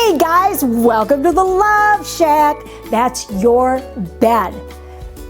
Hey guys, welcome to the Love Shack. That's your bed.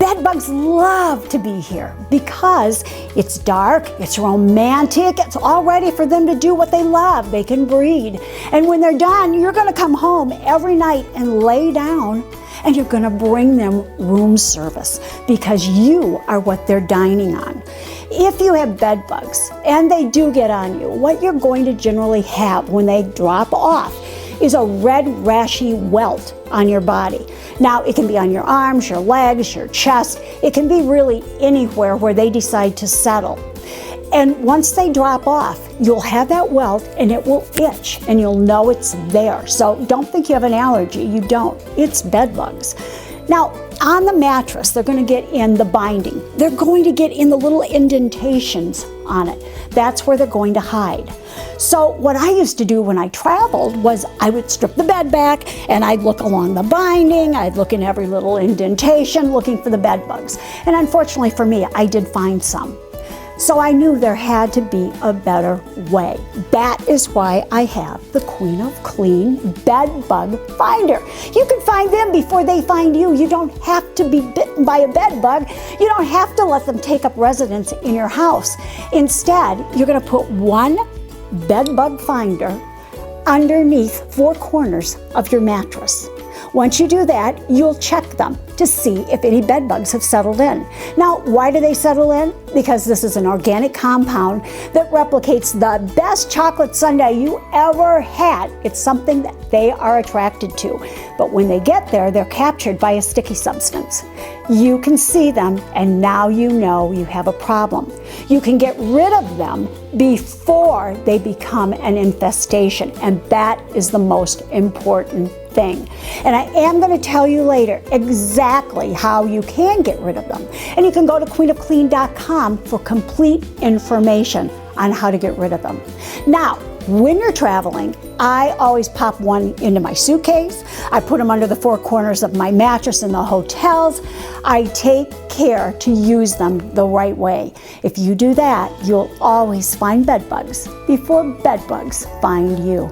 Bed bugs love to be here because it's dark, it's romantic, it's all ready for them to do what they love. They can breed. And when they're done, you're going to come home every night and lay down, and you're going to bring them room service because you are what they're dining on. If you have bed bugs and they do get on you, what you're going to generally have when they drop off is a red rashy welt on your body. Now, it can be on your arms, your legs, your chest. It can be really anywhere where they decide to settle. And once they drop off, you'll have that welt and it will itch and you'll know it's there. So don't think you have an allergy. You don't. It's bed bugs. Now, on the mattress, they're going to get in the binding. They're going to get in the little indentations on it. That's where they're going to hide. So what I used to do when I traveled was I would strip the bed back and I'd look along the binding, I'd look in every little indentation looking for the bed bugs. And unfortunately for me, I did find some. So I knew there had to be a better way. That is why I have the Queen of Clean Bed Bug Finder. You can find them before they find you. You don't have to be bitten by a bed bug. You don't have to let them take up residence in your house. Instead, you're going to put one bed bug finder underneath 4 corners of your mattress. Once you do that, you'll check them to see if any bed bugs have settled in. Now, why do they settle in? Because this is an organic compound that replicates the best chocolate sundae you ever had. It's something that they are attracted to. But when they get there, they're captured by a sticky substance. You can see them, and now you know you have a problem. You can get rid of them before they become an infestation, and that is the most important thing. And I am going to tell you later exactly how you can get rid of them. And you can go to queenofclean.com for complete information on how to get rid of them. Now, when you're traveling, I always pop one into my suitcase. I put them under the 4 corners of my mattress in the hotels. I take care to use them the right way. If you do that, you'll always find bed bugs before bed bugs find you.